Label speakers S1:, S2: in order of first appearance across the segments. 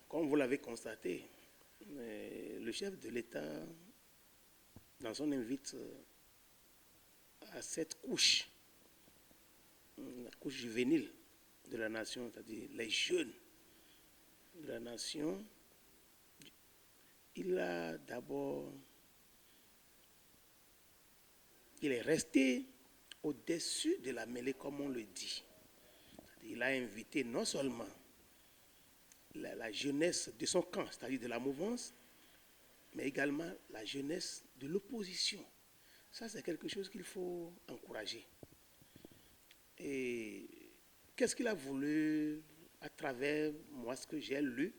S1: Comme vous l'avez constaté, le chef de l'État, dans son invite à cette couche, la couche juvénile de la nation, c'est-à-dire les jeunes de la nation, il est resté au-dessus de la mêlée, comme on le dit. Il a invité non seulement la jeunesse de son camp, c'est-à-dire de la mouvance, mais également la jeunesse de l'opposition. Ça, c'est quelque chose qu'il faut encourager. Et qu'est-ce qu'il a voulu, à travers moi, ce que j'ai lu?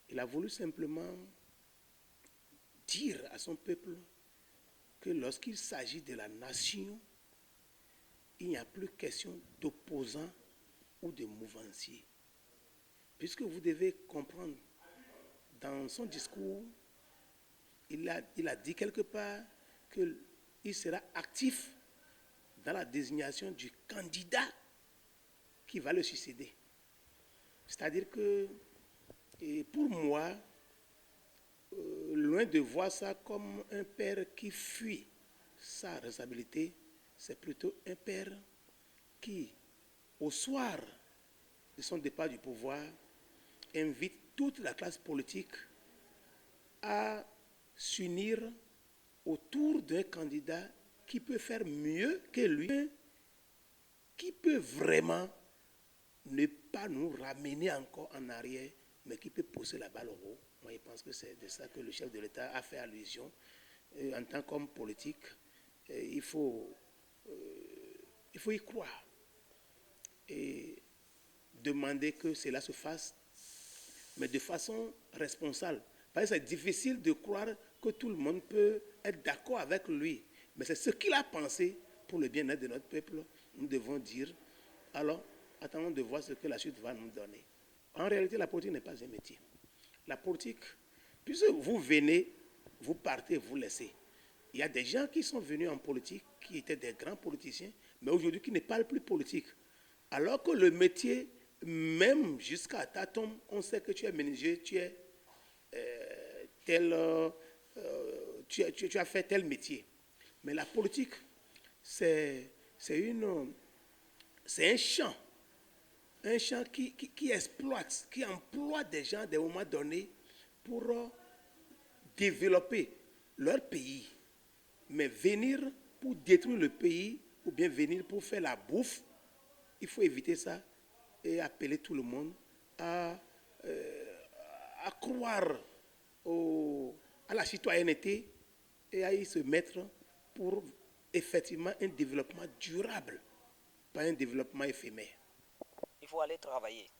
S1: Il a voulu simplement dire à son peuple que lorsqu'il s'agit de la nation, il n'y a plus question d'opposants ou de mouvanciers. Puisque vous devez comprendre, dans son discours, il a dit quelque part qu'il sera actif dans la désignation du candidat qui va le succéder. C'est-à-dire que, pour moi, loin de voir ça comme un père qui fuit sa responsabilité, c'est plutôt un père qui, au soir de son départ du pouvoir, invite toute la classe politique à s'unir autour d'un candidat qui peut faire mieux que lui, qui peut vraiment ne pas nous ramener encore en arrière, mais qui peut pousser la balle au haut. Moi, je pense que c'est de ça que le chef de l'État a fait allusion. En tant qu'homme politique, il faut y croire et demander que cela se fasse, mais de façon responsable. Parce que c'est difficile de croire que tout le monde peut être d'accord avec lui, mais c'est ce qu'il a pensé pour le bien-être de notre peuple. Nous devons dire, alors, attendons de voir ce que la suite va nous donner. En réalité, la politique n'est pas un métier. La politique, puisque vous venez, vous partez, vous laissez. Il y a des gens qui sont venus en politique, qui étaient des grands politiciens, mais aujourd'hui qui ne parlent plus politique. Alors que le métier, même jusqu'à ta tombe, on sait que tu es menuisier, tu es tu as fait tel métier. Mais la politique, c'est un champ qui exploite, qui emploie des gens à des moments donnés pour développer leur pays. Mais venir pour détruire le pays ou bien venir pour faire la bouffe, il faut éviter ça et appeler tout le monde à croire à la citoyenneté et à y se mettre pour effectivement un développement durable, pas un développement éphémère.
S2: Il faut aller travailler.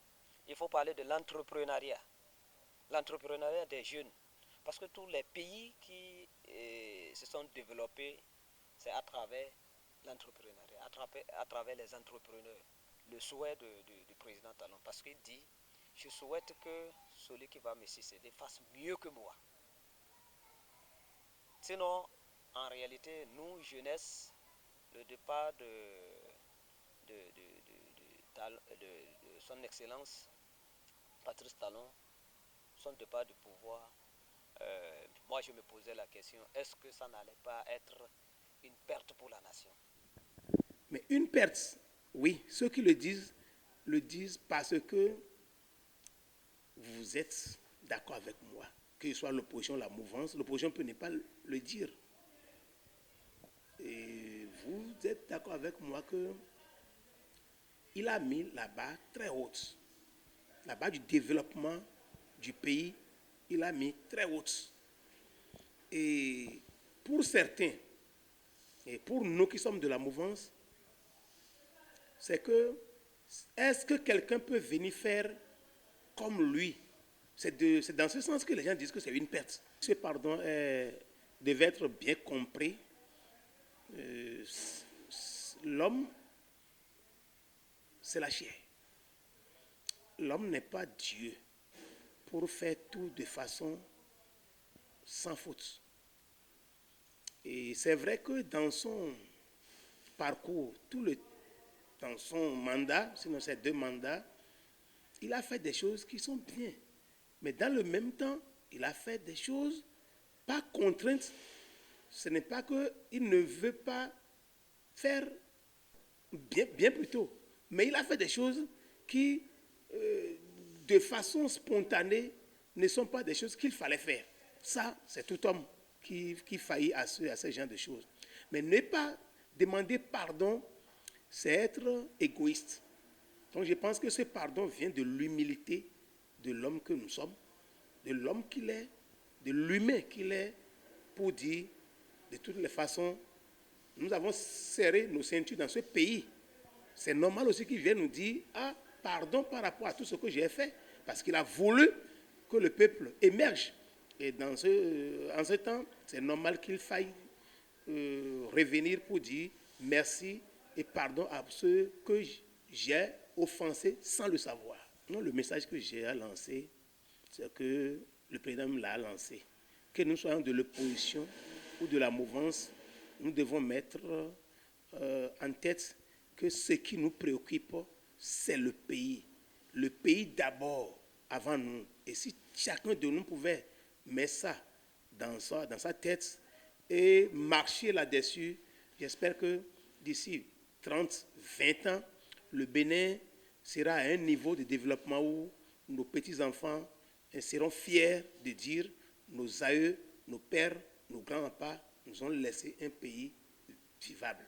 S2: Il faut parler de l'entrepreneuriat des jeunes. Parce que tous les pays qui se sont développés, c'est à travers l'entrepreneuriat, à travers les entrepreneurs. Le souhait du président Talon. Parce qu'il dit, je souhaite que celui qui va me succéder fasse mieux que moi. Sinon, en réalité, nous, jeunesse, le départ de son excellence, Patrice Talon, son départ du pouvoir, moi je me posais la question, est-ce que ça n'allait pas être une perte pour la nation?
S1: Mais une perte, oui, ceux qui le disent parce que vous êtes d'accord avec moi, que ce soit l'opposition, la mouvance, l'opposition peut ne pas le dire. Et vous êtes d'accord avec moi que il a mis la barre très haute. La barre du développement du pays, il a mis très haute. Et pour certains, et pour nous qui sommes de la mouvance, c'est que, est-ce que quelqu'un peut venir faire comme lui? C'est dans ce sens que les gens disent que c'est une perte. Ce pardon devait être bien compris. L'homme, c'est la chair. L'homme n'est pas Dieu pour faire tout de façon sans faute. Et c'est vrai que dans son parcours, dans son mandat, sinon ses 2 mandats, il a fait des choses qui sont bien. Mais dans le même temps, il a fait des choses pas contraintes. Ce n'est pas qu'il ne veut pas faire bien plus tôt. Mais il a fait des choses qui, de façon spontanée, ne sont pas des choses qu'il fallait faire. Ça, c'est tout homme qui faillit à ce genre de choses. Mais ne pas demander pardon, c'est être égoïste. Donc je pense que ce pardon vient de l'humilité de l'homme que nous sommes, de l'homme qu'il est, de l'humain qu'il est, pour dire, de toutes les façons, nous avons serré nos ceintures dans ce pays. C'est normal aussi qu'il vienne nous dire, ah, pardon par rapport à tout ce que j'ai fait, parce qu'il a voulu que le peuple émerge. Et en ce temps, c'est normal qu'il faille revenir pour dire merci et pardon à ceux que j'ai offensés sans le savoir. Non, le message que j'ai à lancer, c'est que le président l'a lancé. Que nous soyons de l'opposition ou de la mouvance, nous devons mettre en tête que ce qui nous préoccupe, c'est le pays. Le pays d'abord, avant nous. Et si chacun de nous pouvait mettre ça dans sa tête et marcher là-dessus, j'espère que d'ici 30, 20 ans, le Bénin sera à un niveau de développement où nos petits-enfants seront fiers de dire nos aïeux, nos pères, nos grands-papas nous ont laissé un pays vivable.